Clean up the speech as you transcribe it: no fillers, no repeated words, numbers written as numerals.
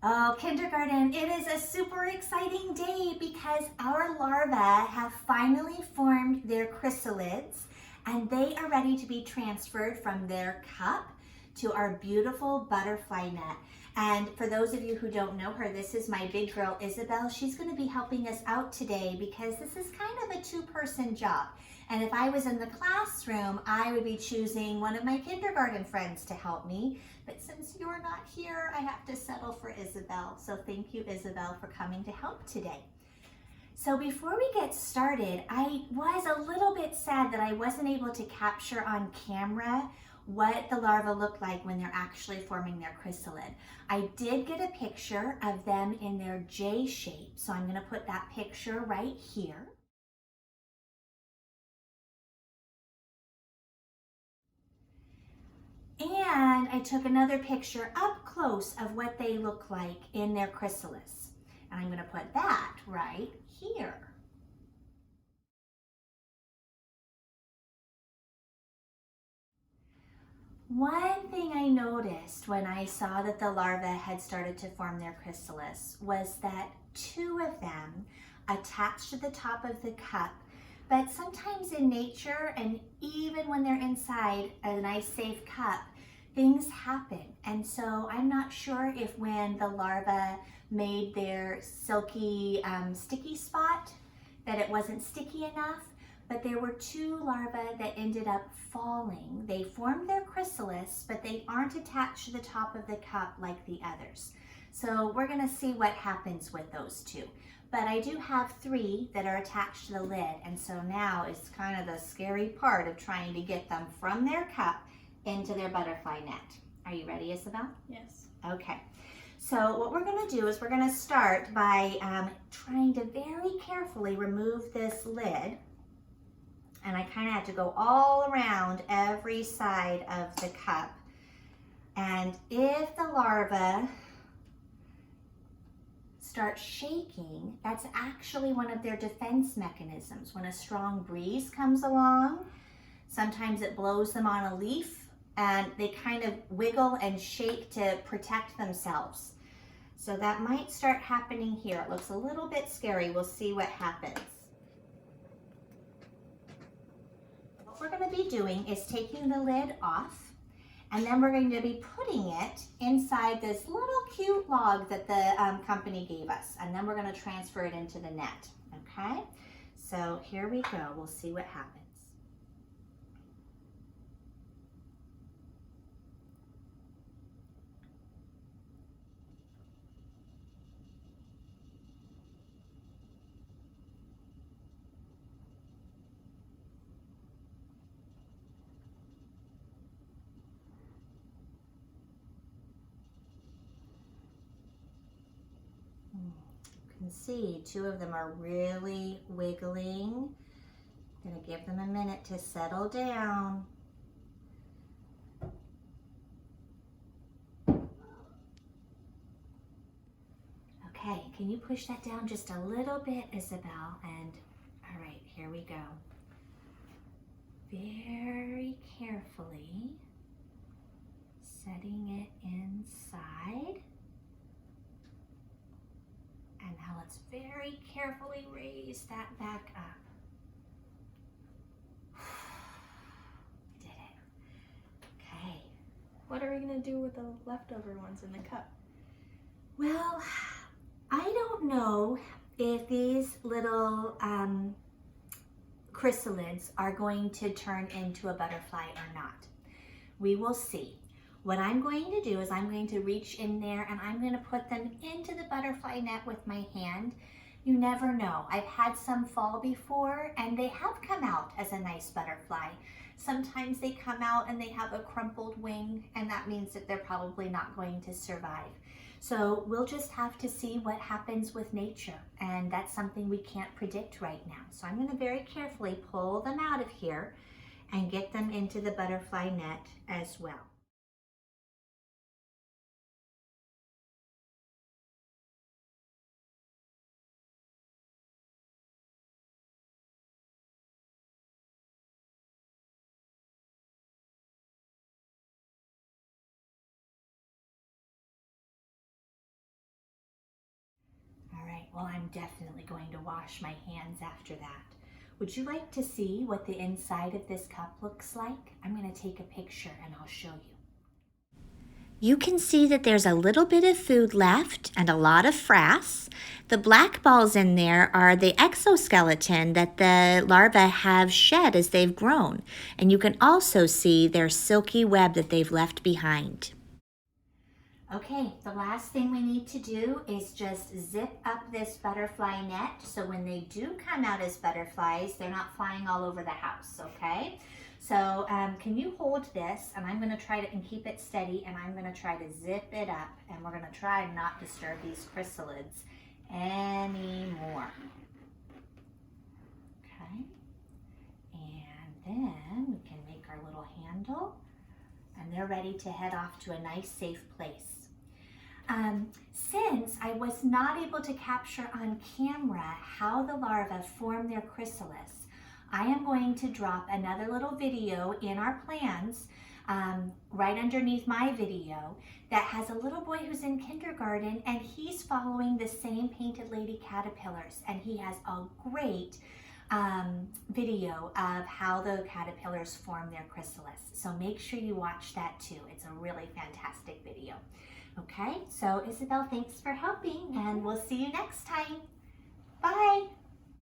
Oh, kindergarten, it is a super exciting day because our larvae have finally formed their chrysalids and they are ready to be transferred from their cup to our beautiful butterfly net. And for those of you who don't know her, this is my big girl, Isabel. She's going to be helping us out today because this is kind of a two-person job. And if I was in the classroom, I would be choosing one of my kindergarten friends to help me. But since you're not here, I have to settle for Isabel. So thank you, Isabel, for coming to help today. So before we get started, I was a little bit sad that I wasn't able to capture on camera what the larvae look like when they're actually forming their chrysalid. I did get a picture of them in their J shape, so I'm going to put that picture right here. And I took another picture up close of what they look like in their chrysalis. And I'm going to put that right here. One thing I noticed when I saw that the larvae had started to form their chrysalis was that two of them attached to the top of the cup. But sometimes in nature, and even when they're inside a nice safe cup, things happen. And so I'm not sure if when the larvae made their silky sticky spot that it wasn't sticky enough, but there were two larvae that ended up falling. They formed their chrysalis, but they aren't attached to the top of the cup like the others. So we're gonna see what happens with those two. But I do have three that are attached to the lid, and so now is kind of the scary part of trying to get them from their cup into their butterfly net. Are you ready, Isabel? Yes. Okay. So what we're going to do is we're going to start by trying to very carefully remove this lid. And I kind of have to go all around every side of the cup. And if the larvae start shaking, that's actually one of their defense mechanisms. When a strong breeze comes along, sometimes it blows them on a leaf and they kind of wiggle and shake to protect themselves. So that might start happening here. It looks a little bit scary. We'll see what happens. What we're going to be doing is taking the lid off, and then we're going to be putting it inside this little cute log that the company gave us, and then we're going to transfer it into the net. Okay, so here we go. We'll see what happens. You can see two of them are really wiggling. I'm going to give them a minute to settle down. Okay, can you push that down just a little bit, Isabel? And all right, here we go. Very carefully setting it inside. And now let's very carefully raise that back up. We did it. Okay. What are we going to do with the leftover ones in the cup? Well, I don't know if these little chrysalids are going to turn into a butterfly or not. We will see. What I'm going to do is I'm going to reach in there and I'm going to put them into the butterfly net with my hand. You never know. I've had some fall before and they have come out as a nice butterfly. Sometimes they come out and they have a crumpled wing, and that means that they're probably not going to survive. So we'll just have to see what happens with nature, and that's something we can't predict right now. So I'm going to very carefully pull them out of here and get them into the butterfly net as well. well, I'm definitely going to wash my hands after that. Would you like to see what the inside of this cup looks like? I'm going to take a picture and I'll show you. You can see that there's a little bit of food left and a lot of frass. The black balls in there are the exoskeleton that the larvae have shed as they've grown. And you can also see their silky web that they've left behind. Okay, the last thing we need to do is just zip up this butterfly net so when they do come out as butterflies, they're not flying all over the house, okay? So can you hold this, and I'm going to try to and keep it steady, and I'm going to try to zip it up, and we're going to try and not disturb these chrysalids anymore. Okay, and then we can make our little handle, and they're ready to head off to a nice safe place. Since I was not able to capture on camera how the larvae form their chrysalis, I am going to drop another little video in our plans right underneath my video that has a little boy who's in kindergarten, and he's following the same painted lady caterpillars, and he has a great video of how the caterpillars form their chrysalis. So make sure you watch that too. It's a really fantastic video. Okay, so Isabel, thanks for helping, and we'll see you next time. Bye.